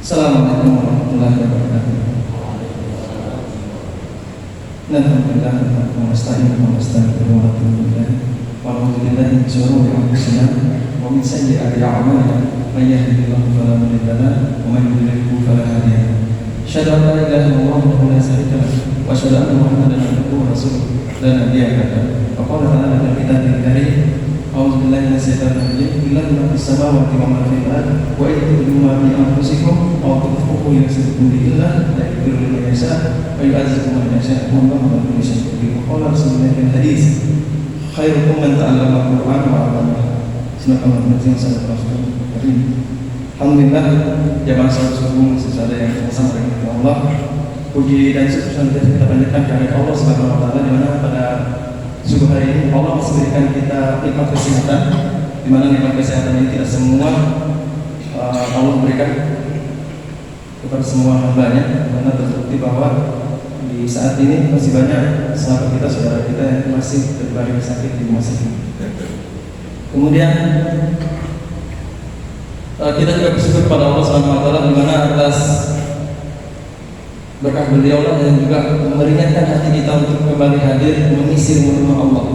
Assalamualaikum warahmatullahi wabarakatuh. Alhamdulillah wa nasta'inu wa nastaghfiruh wa natubu ilaih wa na'udzu billahi min shururi anfusina wa min sayyi'ati a'malina may yahdihillahu fala mudilla lahu wa may yudlil fala hadiya lahu. Asyhadu an la ilaha illallah wahdahu la syarika lahu wa asyhadu anna Muhammadan abduhu wa rasuluh la nabiyya ba'dahu. Wa qala ta'ala fil kitabil karim a'udzu billahi minasyaitonir rajim lillahi ma fis samawati wa ma fil ardi wa in tubdu ma fi anfusikum aw tukhfuhu yuhasibkum billah la yaghfiru liman yasha wa yu'azzibu man yasha wallahu ala kulli syai'in qadir. Qala rasulullah fil hadis khairukum man ta'allama al-Qur'an wa 'allamahu. Subhanallah yang sangat karim. Alhamdulillah jamaah salat subuh sesuai yang sama dengan Allah. Puji dan syukur kita panjatkan kepada Allah Subhanahu wa taala di mana pada subuh hari ini Allah masih berikan kita nikmat kesehatan, di mana nikmat kesehatan ini tidak semua Allah berikan kepada semua hambanya, karena terbukti bahwa di saat ini masih banyak sahabat kita, saudara kita yang masih terbaring sakit di rumah sakit. Kemudian kita juga bersyukur pada Allah Subhanahu wa taala di mana atas berkah beliau lah yang juga meringankan hati kita untuk kembali hadir mengisi rumah Allah.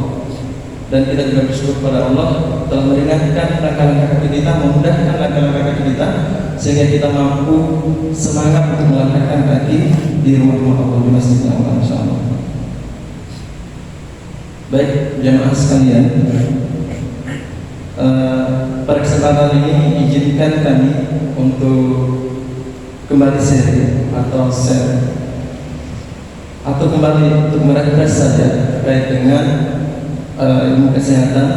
Dan kita juga bersyukur pada Allah telah meringankan langkah-langkah kaki kita, memudahkan langkah-langkah kaki kita sehingga kita mampu semangat untuk melangkahkan kaki di rumah Allah di masjid Allah, insyaallah. Baik jamaah sekalian, pada kesempatan ini izinkan kami untuk kembali share atau kembali untuk merefresh saja terkait dengan ilmu kesehatan.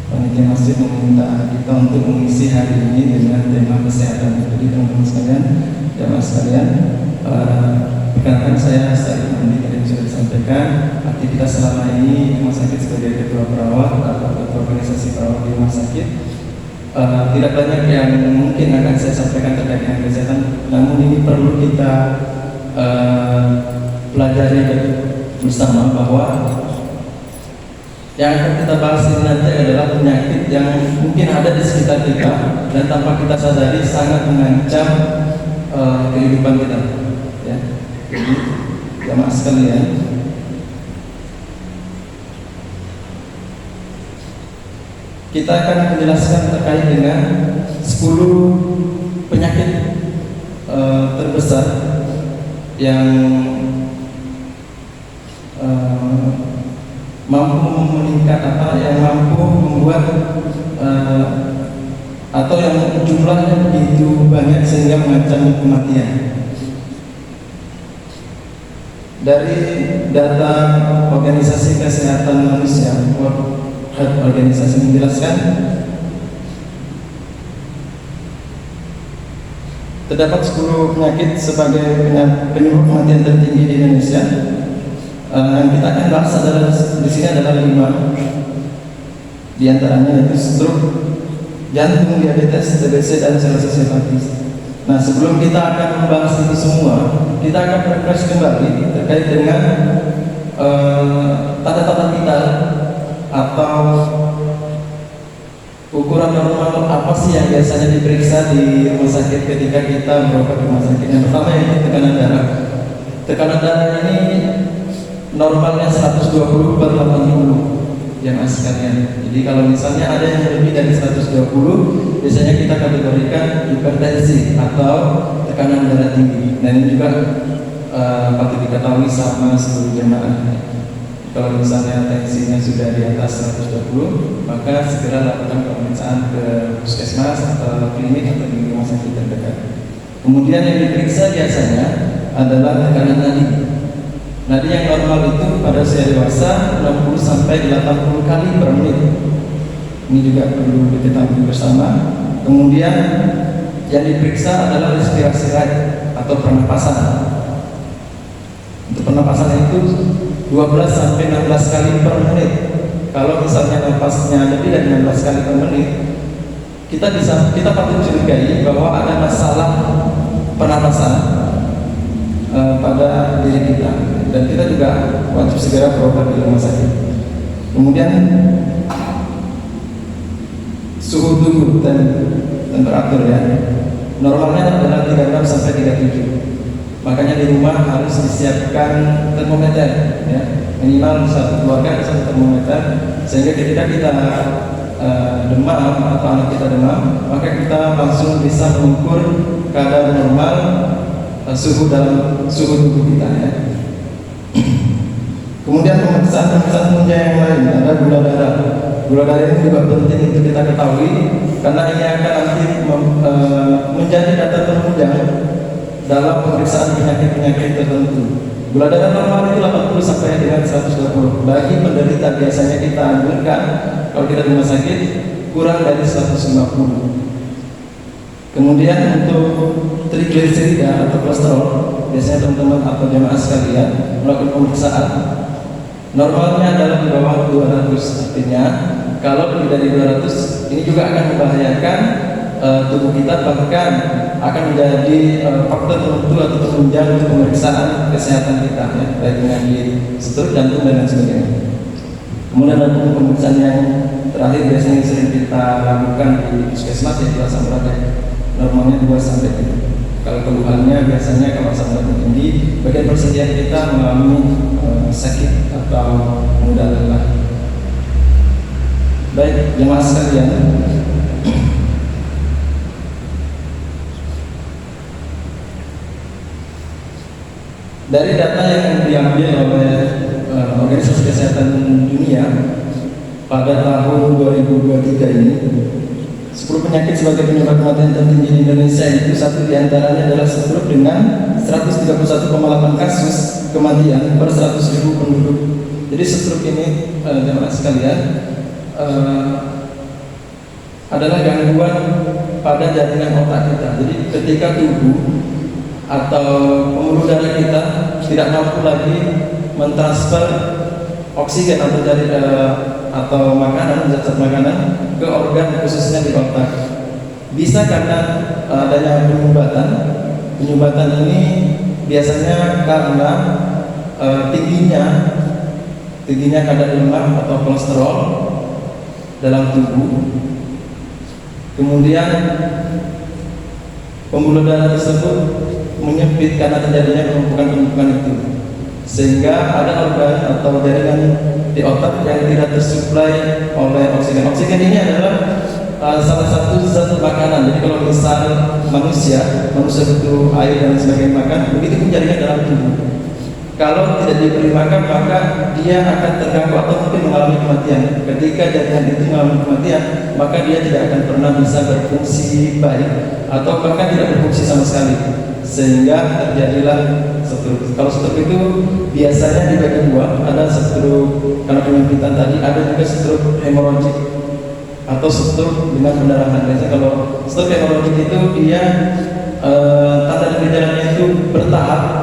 Panitia masjid meminta kita untuk mengisi hari ini dengan tema kesehatan. Jadi teman-teman sekalian, jamaah sekalian, perkenalkan saya Ustaz Andi yang sudah disampaikan. Aktivitas selama ini di rumah sakit sebagai ketua perawat atau ketua organisasi perawat di rumah sakit, tidak banyak yang mungkin akan saya sampaikan terkait dengan kesehatan. Namun ini perlu kita pelajari bersama bahwa yang akan kita bahas ini nanti adalah penyakit yang mungkin ada di sekitar kita dan tanpa kita sadari sangat mengancam kehidupan kita. Ya, jadi jamaah sekalian, kita akan menjelaskan terkait dengan 10 penyakit terbesar yang mampu meningkat yang mampu membuat atau yang jumlahnya begitu banyak sehingga mengancam kematian. Dari data Organisasi Kesehatan Manusia, World Health Organization menjelaskan terdapat 10 penyakit sebagai penyebab kematian tertinggi di Indonesia. Yang kita akan bahas adalah di sini adalah 5. Di antaranya yaitu stroke, jantung, diabetes, TBC, dan serosis hepatis. Nah, sebelum kita akan membahas itu semua, kita akan refresh kembali terkait dengan tanda-tanda vital atau ukuran normal apa sih yang biasanya diperiksa di rumah sakit ketika kita berobat di rumah sakit. Yang pertama yaitu tekanan darah. Tekanan darah ini normalnya 120/80 yang sekalian. Jadi kalau misalnya ada yang lebih dari 120, biasanya kita kategorikan hipertensi atau tekanan darah tinggi. Dan ini juga patut diketahui sama seluruh jemaah. Kalau misalnya tensinya sudah di atas 120, maka segera lakukan pemeriksaan ke puskesmas atau klinik atau di rumah sakit terdekat. Kemudian yang diperiksa biasanya adalah tekanan nadi. Nadi yang normal itu pada usia dewasa 60-80 kali per menit. Ini juga perlu diketahui bersama. Kemudian yang diperiksa adalah respirasi rate atau pernapasan. Untuk pernapasan itu 12-16 kali per menit. Kalau misalnya napasnya lebih dari 16 kali per menit, kita patut curigai bahwa ada masalah pernapasan pada diri kita, dan kita juga wajib segera berobat di rumah sakit. Kemudian suhu tubuh dan temperatur ya. Normalnya adalah 36 sampai 37. Makanya di rumah harus disiapkan termometer ya. Minimal satu keluarga ada satu termometer, sehingga ketika kita demam atau anak kita demam, maka kita langsung bisa mengukur kadar normal suhu dalam suhu tubuh kita ya. Kemudian pemeriksaan penunjang yang lain ada gula darah. Gula darah ini juga penting untuk kita ketahui karena ini akan nanti menjadi data penunjang dalam pemeriksaan penyakit-penyakit tertentu. Gula darah normal itu 80 sampai dengan 120. Bagi penderita biasanya kita anjurkan kalau kita di rumah sakit kurang dari 150. Kemudian untuk trigliserida atau kolesterol, biasanya teman-teman atau jemaah sekalian melakukan pemeriksaan. Normalnya adalah di bawah 200, artinya kalau lebih dari 200 ini juga akan membahayakan tubuh kita, bahkan akan menjadi faktor tertentu atau penunjang untuk pemeriksaan kesehatan kita ya, baik penyakit stroke, jantung dan lain sebagainya. Kemudian ada pemeriksaan yang terakhir biasanya sering kita lakukan di puskesmas ya, di asam urat ya. Normalnya 2 sampai 3. Kalau keluhannya biasanya kalau asam urat tinggi, bagian persendian kita mengalami sakit atau mudah lelah. Baik, jemaah sekalian, dari data yang diambil oleh Organisasi Kesehatan Dunia pada tahun 2023 ini, 10 penyakit sebagai penyebab kematian tertinggi di Indonesia itu satu diantaranya adalah stroke dengan 131,8 kasus kematian per 100.000 penduduk. Jadi stroke ini jemaah sekalian adalah gangguan pada jaringan otak kita. Jadi ketika tubuh atau pembuluh darah kita tidak mampu lagi mentransfer oksigen atau makanan, zat-zat makanan ke organ khususnya di otak. Bisa karena adanya penyumbatan. Penyumbatan ini biasanya karena tingginya kadar lemak atau kolesterol dalam tubuh. Kemudian pembuluh darah tersebut menyempit karena terjadinya penumpukan itu, sehingga ada organ atau jaringan di otak yang tidak tersuplai oleh oksigen. Oksigen ini adalah salah satu zat makanan. Jadi kalau misal manusia butuh air dan sebagainya makan, begitu pun jaringan dalam tubuh. Kalau tidak diberi makan, maka dia akan terganggu atau mungkin mengalami kematian. Ketika jaringan itu mengalami kematian, maka dia tidak akan pernah bisa berfungsi baik atau bahkan tidak berfungsi sama sekali, sehingga terjadilah stroke. Kalau stroke itu biasanya dibagi dua, ada stroke karena penyempitan tadi, ada juga stroke hemoragik atau stroke dengan pendarahan. Biasanya kalau stroke hemoragik itu dia tanda dan gejalanya itu bertahap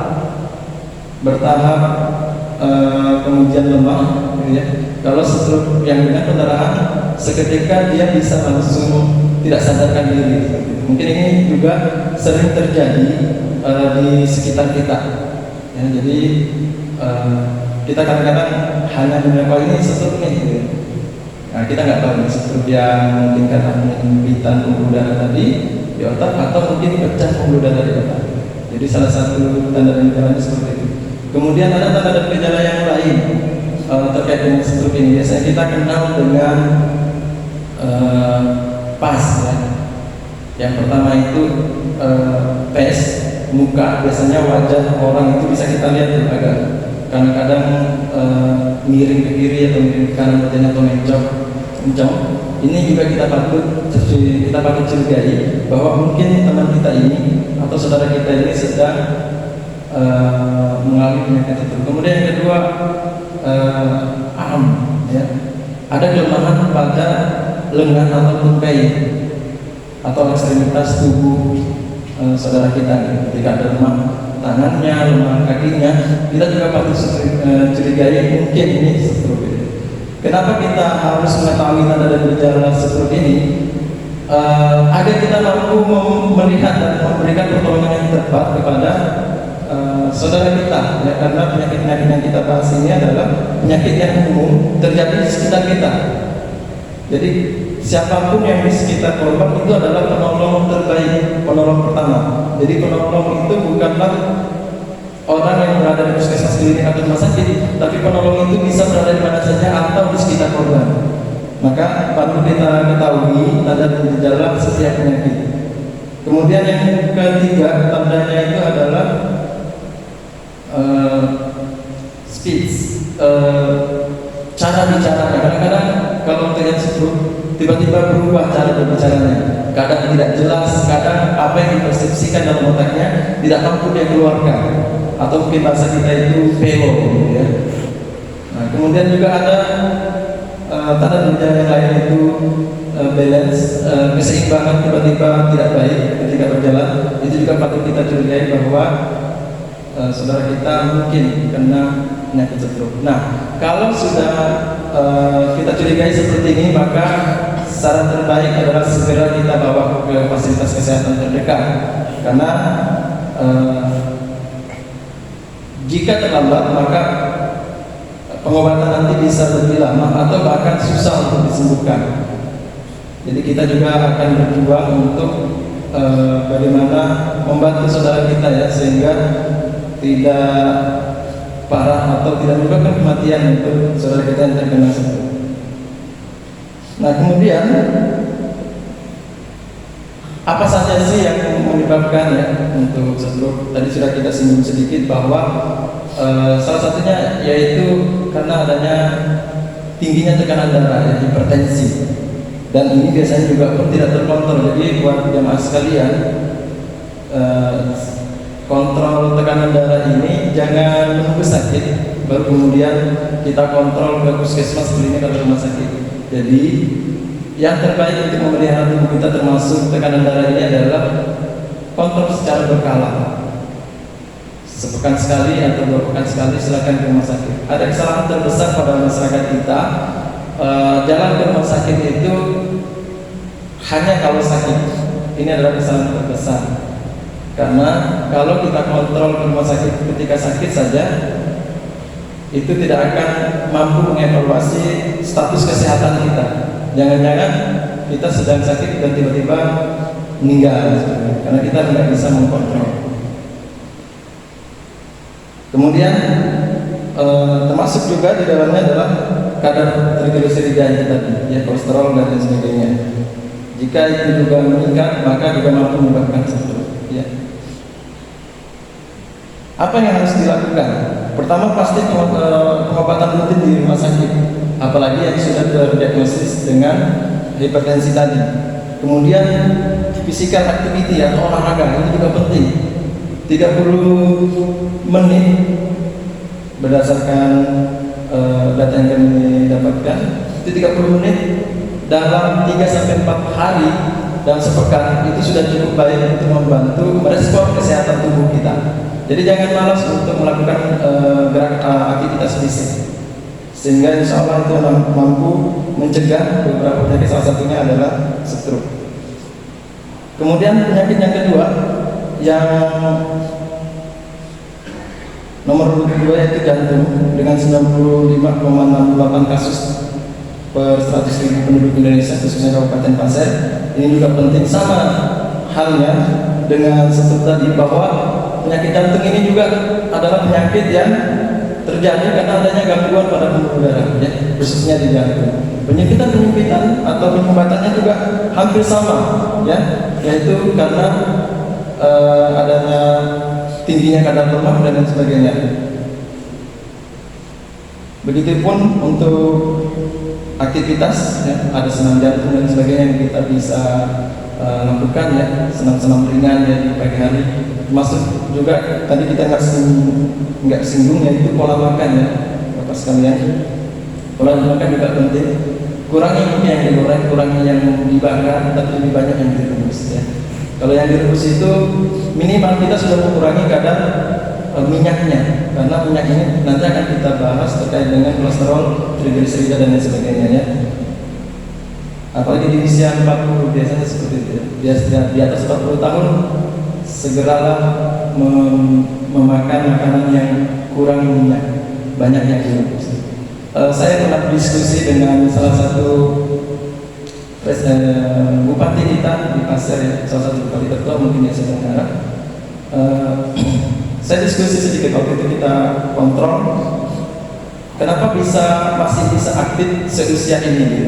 kemudian lemah gitu ya. Kalau stroke yang dengan pendarahan seketika dia bisa langsung tidak sadarkan diri. Mungkin ini juga sering terjadi di sekitar kita ya, jadi kita kadang-kadang hanya menilai ini stroke nih gitu. Nah, kita nggak tahu stroke yang mungkin karena penyempitan pembuluh darah tadi di otak atau mungkin pecah pembuluh darah di otak. Jadi salah satu tanda dan gejalanya seperti itu. Kemudian ada tanda dan gejala yang lain terkait dengan stroke ini. Biasanya kita kenal dengan PAS ya. Yang pertama itu PES muka, biasanya wajah orang itu bisa kita lihat tuh agak kadang-kadang miring ke kiri atau miring ke kanan wajahnya atau mencong. Ini juga kita patut curigai bahwa mungkin teman kita ini atau saudara kita ini sedang mengalami penyakit tertentu. Kemudian yang kedua am ya. Ada kelemahan pada lengan atau tumpai atau ekstremitas tubuh saudara kita. Ketika ada lemah tangannya, lemah kakinya, kita juga patut curigai mungkin ini stroke. Kenapa kita harus mengetahui tanda dan gejala stroke ini? Agar kita mampu melihat dan memberikan pertolongan yang tepat kepada saudara kita ya, karena penyakit-penyakit yang kita bahas ini adalah penyakit yang umum terjadi di sekitar kita. Jadi siapapun yang di sekitar korban itu adalah penolong terbaik, penolong pertama. Jadi penolong itu bukanlah orang yang berada di puskesmas, klinik atau rumah sakit, tapi penolong itu bisa berada di mana saja atau di sekitar korban. Maka perlu kita ketahui tanda dan gejala setiap penyakit. Kemudian yang ketiga tandanya itu adalah speech, cara bicaranya. Kadang-kadang kalau terlihat stroke tiba-tiba berubah cara berbicaranya. Kadang tidak jelas, kadang apa yang dipersepsikan dalam otaknya tidak mampu dia keluarkan, atau mungkin bahasa kita itu pelo, ya. Nah, kemudian juga ada tanda gejala yang lain itu balance, keseimbangan tiba-tiba tidak baik ketika berjalan. Itu juga patut kita curigai bahwa saudara kita mungkin kena penyakit stroke. Nah, kalau sudah kita curigai seperti ini, maka saran terbaik adalah segera kita bawa ke fasilitas kesehatan terdekat. Karena jika terlambat, maka pengobatan nanti bisa lebih lama atau bahkan susah untuk disembuhkan. Jadi kita juga akan berjuang untuk bagaimana membantu saudara kita, ya, sehingga tidak parah atau tidak menyebabkan kematian untuk saudara kita yang terkena stroke. Nah, kemudian apa saja sih yang menyebabkan, ya, untuk stroke? Tadi sudah kita singgung sedikit bahwa salah satunya yaitu karena adanya tingginya tekanan darah, ya, hipertensi. Dan ini biasanya juga tidak terkontrol. Jadi buat jamaah sekalian, kontrol tekanan darah ini jangan menunggu sakit baru kemudian kita kontrol ke puskesmas, klinik atau rumah sakit. Jadi yang terbaik untuk memelihara tubuh kita termasuk tekanan darah ini adalah kontrol secara berkala. Sepekan sekali atau 2 pekan sekali silakan ke rumah sakit. Ada kesalahan terbesar pada masyarakat kita, jalan ke rumah sakit itu hanya kalau sakit. Ini adalah kesalahan terbesar. Karena kalau kita kontrol ke rumah sakit ketika sakit saja, itu tidak akan mampu mengevaluasi status kesehatan kita. Jangan-jangan kita sedang sakit dan tiba-tiba meninggal, karena kita tidak bisa mengkontrol. Kemudian termasuk juga di dalamnya adalah kadar trigliserida tadi, ya, kolesterol dan lain sebagainya. Jika itu juga meningkat, maka juga mampu menyebabkan stroke, ya. Apa yang harus dilakukan? Pertama, pasti pengobatan rutin di rumah sakit, apalagi yang sudah terdiagnosis dengan hipertensi tadi. Kemudian physical activity atau olahraga ini juga penting. 30 menit berdasarkan data yang kami dapatkan, itu 30 menit dalam 3-4 hari dalam sepekan itu sudah cukup baik untuk membantu merespon kesehatan tubuh kita. Jadi jangan malas untuk melakukan aktivitas fisik, sehingga insya Allah itu mampu mencegah beberapa penyakit, salah satunya adalah stroke. Kemudian penyakit yang kedua, yang nomor 2 yaitu jantung dengan 95,68 kasus per 100.000 penduduk Indonesia, khususnya Kabupaten Pasir. Ini juga penting, sama halnya dengan seperti tadi, bahwa penyakit jantung ini juga adalah penyakit yang terjadi karena adanya gangguan pada pembuluh darah, ya, khususnya di jantung. Penyempitan atau penyumbatannya juga hampir sama, ya, yaitu karena adanya tingginya kadar lemak dan lain sebagainya. Begitupun untuk aktivitas, ya, ada senam jantung dan sebagainya yang kita bisa lakukan, ya, senam-senam ringan, ya, di pagi hari. Termasuk juga tadi kita nggak singgung, yaitu pola makan, ya, Bapak sekalian. Pola makan juga penting. Kurangi mungkin yang digoreng, kurangi yang dibakar, tapi lebih banyak yang direbus, ya. Kalau yang direbus itu minimal kita sudah mengurangi kadar minyaknya, karena minyak ini nanti akan kita bahas terkait dengan kolesterol, trigliserida dan lain sebagainya, ya. Apalagi di usia 40 biasanya seperti itu, ya. Di atas 40 tahun segeralah memakan makanan yang kurang minyak, banyak yang direbus. Saya pernah berdiskusi dengan salah satu bupati kita di Pasir, salah satu bupati tertua mungkin di Asia Tenggara. Saya diskusi sedikit waktu itu, kita kontrol kenapa masih bisa aktif seusia ini gitu.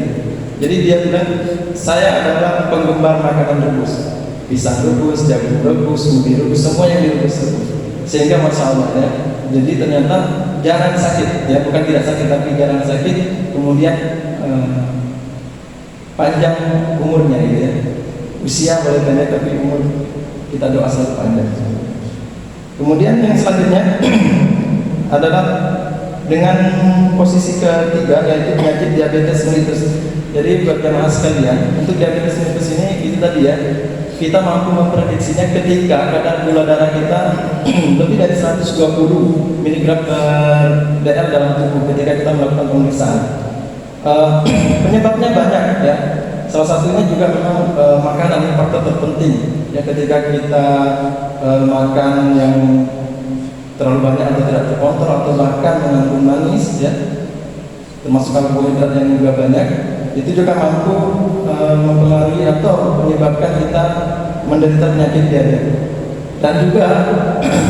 Jadi dia bilang, saya adalah penggemar makanan rebus, pisang rebus, jagung rebus, ubi rebus, semua yang direbus. Sehingga masya Allah ya. Jadi ternyata jarang sakit, ya bukan tidak sakit tapi jarang sakit. Kemudian panjang umurnya gitu ya. Usia boleh pendek tapi umur kita doa selalu panjang. Kemudian yang selanjutnya adalah dengan posisi ketiga, yaitu penyakit diabetes mellitus. Jadi buat jemaah sekalian, untuk diabetes mellitus ini itu tadi ya, kita mampu memprediksinya ketika kadar gula darah kita lebih dari 120 mg per dl dalam tubuh ketika kita melakukan pemeriksaan. Penyebabnya banyak ya. Salah satunya juga memang makanan faktor terpenting ya. Ketika kita makan yang terlalu banyak atau tidak terkontrol atau bahkan mengandung manis ya, termasuk karbohidrat yang juga banyak, itu juga mampu mempengaruhi atau menyebabkan kita menderita penyakit diabetes. Dan juga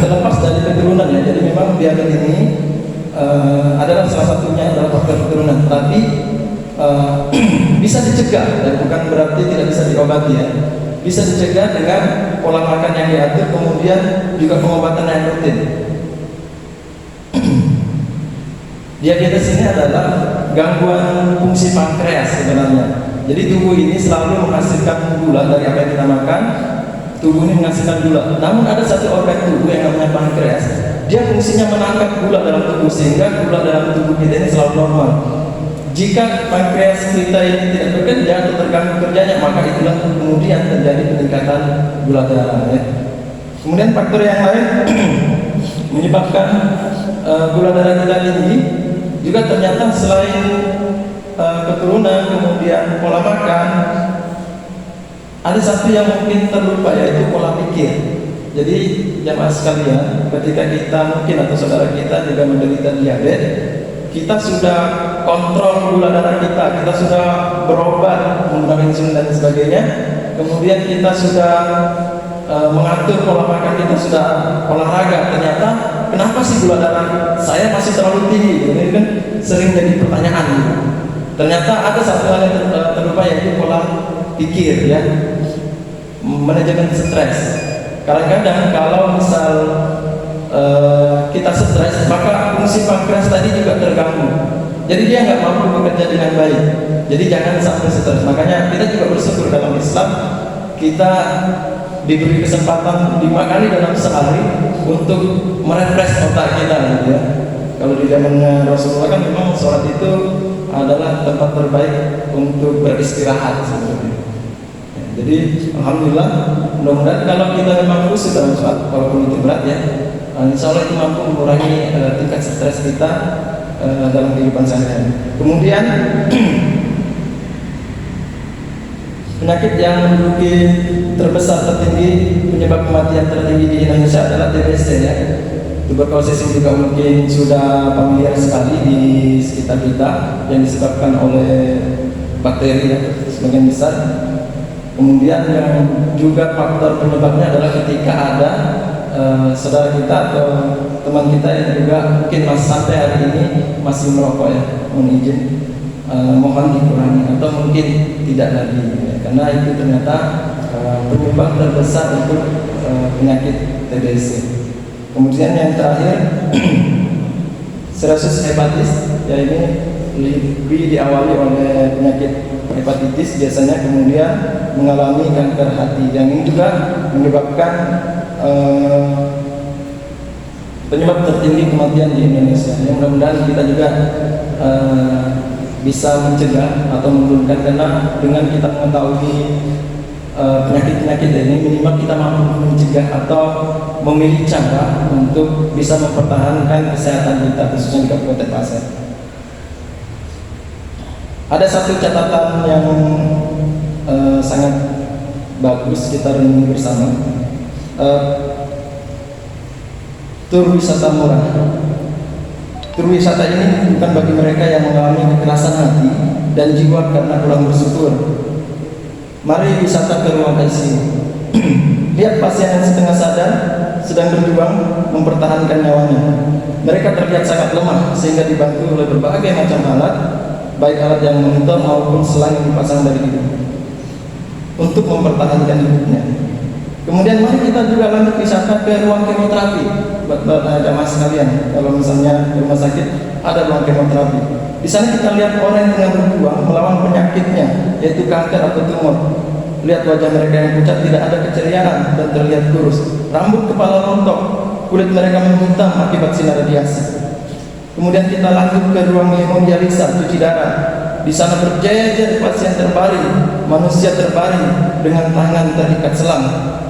terlepas dari keturunan ya, jadi memang diabetes ini adalah salah satunya adalah faktor keturunan, tapi bisa dicegah dan bukan berarti tidak bisa diobati ya. Bisa dicegah dengan pola makan yang diatur, kemudian juga pengobatan yang rutin. Diabetes ini adalah gangguan fungsi pankreas sebenarnya. Jadi tubuh ini selalu menghasilkan gula dari apa yang kita makan. Tubuh ini menghasilkan gula. Namun ada satu organ tubuh yang namanya pankreas. Dia fungsinya menangkap gula dalam tubuh sehingga gula dalam tubuh kita ini selalu normal. Jika pankreas kita ini tidak bekerja atau terganggu kerjanya, maka itulah kemudian terjadi peningkatan gula darah ya. Kemudian faktor yang lain menyebabkan gula darah kita tinggi juga ternyata selain keturunan, kemudian pola makan, ada satu yang mungkin terlupa, yaitu pola pikir. Jadi jamaah sekalian, ketika kita mungkin atau saudara kita juga menderita diabetes, kita sudah kontrol gula darah kita sudah berobat menggunakan insulin dan sebagainya, kemudian kita sudah mengatur pola makan, kita sudah olahraga, ternyata kenapa sih gula darah saya masih terlalu tinggi? Ini kan sering jadi pertanyaan. Ternyata ada satu hal yang terlupa, yaitu pola pikir ya, manajemen stres. Kadang-kadang kalau misal kita stres, maka fungsi pankreas tadi juga terganggu. Jadi dia nggak mampu bekerja dengan baik. Jadi jangan sampai stres. Makanya kita juga bersyukur dalam Islam kita diberi kesempatan 5 kali dalam sehari untuk merefresh otak kita gitu ya. Kalau di zamannya Rasulullah kan memang sholat itu adalah tempat terbaik untuk beristirahat sebenarnya. Ya, jadi alhamdulillah, mudah-mudahan kalau kita memang khusus dalam sholat, walaupun itu berat ya, insya Allah itu mampu mengurangi tingkat stres kita dalam kehidupan sehari-hari. Kemudian penyakit yang menduduki terbesar tertinggi, penyebab kematian tertinggi di Indonesia adalah TBC ya. Tuberkulosis juga mungkin sudah familiar sekali di sekitar kita, yang disebabkan oleh bakteri ya, sebagian besar. Kemudian yang juga faktor penyebabnya adalah ketika ada saudara kita atau teman kita yang juga mungkin masih sampai hari ini masih merokok ya, mohon izin, mohon dikurangi atau mungkin tidak lagi ya, karena itu ternyata penyebab terbesar untuk penyakit TBC. Kemudian yang terakhir cirrhosis hepatis, ya ini lebih diawali oleh penyakit hepatitis biasanya, kemudian mengalami kanker hati, yang ini juga menyebabkan penyebab tertinggi kematian di Indonesia. Yang mudah-mudahan kita juga bisa mencegah atau menurunkan, karena dengan kita mengetahui penyakit-penyakit ini, minimal kita mampu mencegah atau memilih cara untuk bisa mempertahankan kesehatan kita, khususnya di Kabupaten Pasir. Ada satu catatan yang sangat bagus kita renungi bersama. Tur wisata murah. Tur wisata ini bukan bagi mereka yang mengalami kekerasan hati dan jiwa karena kurang bersyukur. Mari wisata ke ruang ICU. Lihat pasien yang setengah sadar sedang berjuang mempertahankan nyawanya. Mereka terlihat sangat lemah sehingga dibantu oleh berbagai macam alat, baik alat yang monitor maupun selang yang dipasang dari hidung untuk mempertahankan hidupnya. Kemudian mari kita juga lanjut wisata ke ruang kemoterapi. Buat jamaah sekalian, kalau misalnya di rumah sakit ada ruang kemoterapi, di sana kita lihat orang yang tengah berjuang melawan penyakitnya, yaitu kanker atau tumor. Lihat wajah mereka yang pucat, tidak ada keceriaan dan terlihat kurus. Rambut kepala rontok, kulit mereka menghitam akibat sinar radiasi. Kemudian kita lanjut ke ruang hemodialisa, cuci darah. Di sana berjejer pasien terbaring, manusia terbaring dengan tangan terikat selang.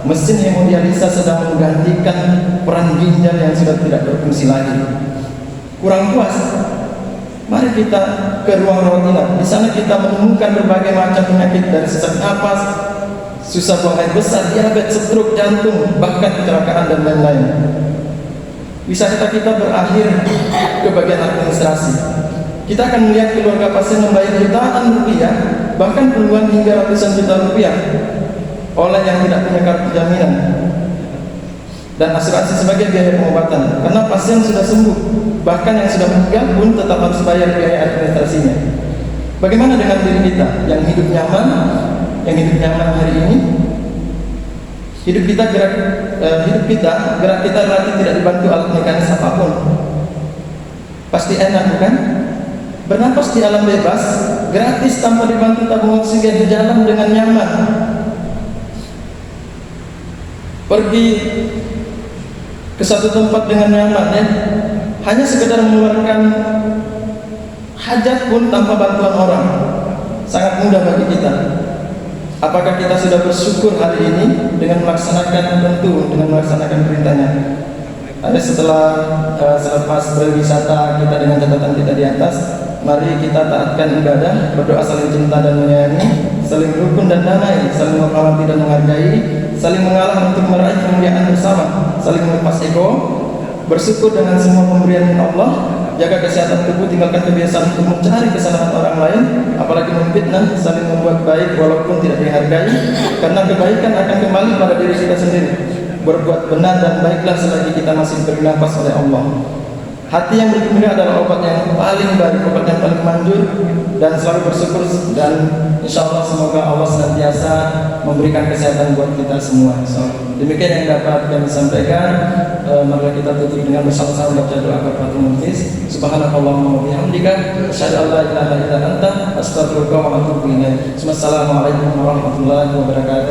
Mesin hemodialisa sedang menggantikan peran ginjal yang sudah tidak berfungsi lagi. Kurang puas? Mari kita ke ruang rawat inap. Di sana kita menemukan berbagai macam penyakit dari sesak napas, susah buang air besar, diabetes, stroke, jantung, bahkan kecelakaan dan lain-lain. Wisata kita berakhir ke bagian administrasi. Kita akan melihat keluarga pasien membayar jutaan rupiah, bahkan puluhan hingga ratusan juta rupiah oleh yang tidak punya kartu jaminan dan asuransi sebagai biaya pengobatan, karena pasien sudah sembuh. Bahkan yang sudah meninggal pun tetap harus bayar biaya administrasinya. Bagaimana dengan diri kita yang hidup nyaman, hari ini? Hidup kita gerak kita relatif tidak dibantu alat mekanis apapun. Pasti enak, bukan? Bernapas di alam bebas, gratis tanpa dibantu tabung oksigen, di jalan dengan nyaman. Pergi ke satu tempat dengan nyaman, ya. Hanya sekedar mengeluarkan hajat pun tanpa bantuan orang, sangat mudah bagi kita. Apakah kita sudah bersyukur hari ini dengan melaksanakan perintahnya? Ada selepas berwisata kita dengan catatan kita di atas, mari kita taatkan ibadah, berdoa saling cinta dan menyayangi, saling rukun dan damai, saling menghormati dan menghargai, saling mengalah untuk meraih kemuliaan bersama, saling melepas ego, bersyukur dengan semua pemberian Allah, jaga kesehatan tubuh, tinggalkan kebiasaan untuk mencari kesalahan orang lain, apalagi memfitnah, saling membuat baik walaupun tidak dihargai, karena kebaikan akan kembali pada diri kita sendiri. Berbuat benar dan baiklah selagi kita masih diberi nafas oleh Allah. Hati yang bergembira adalah obat yang paling baik, obat yang paling manjur, dan selalu bersyukur, dan insya Allah semoga Allah senantiasa memberikan kesehatan buat kita semua. Demikian yang dapat kami sampaikan. Mari kita tutup dengan bersama-sama baca doa kafaratul majlis. Subhanakallahumma wa bihamdika, asyhadu an la ilaha illa anta, astaghfiruka wa atubu ilaik. Wassalamualaikum warahmatullahi wabarakatuh.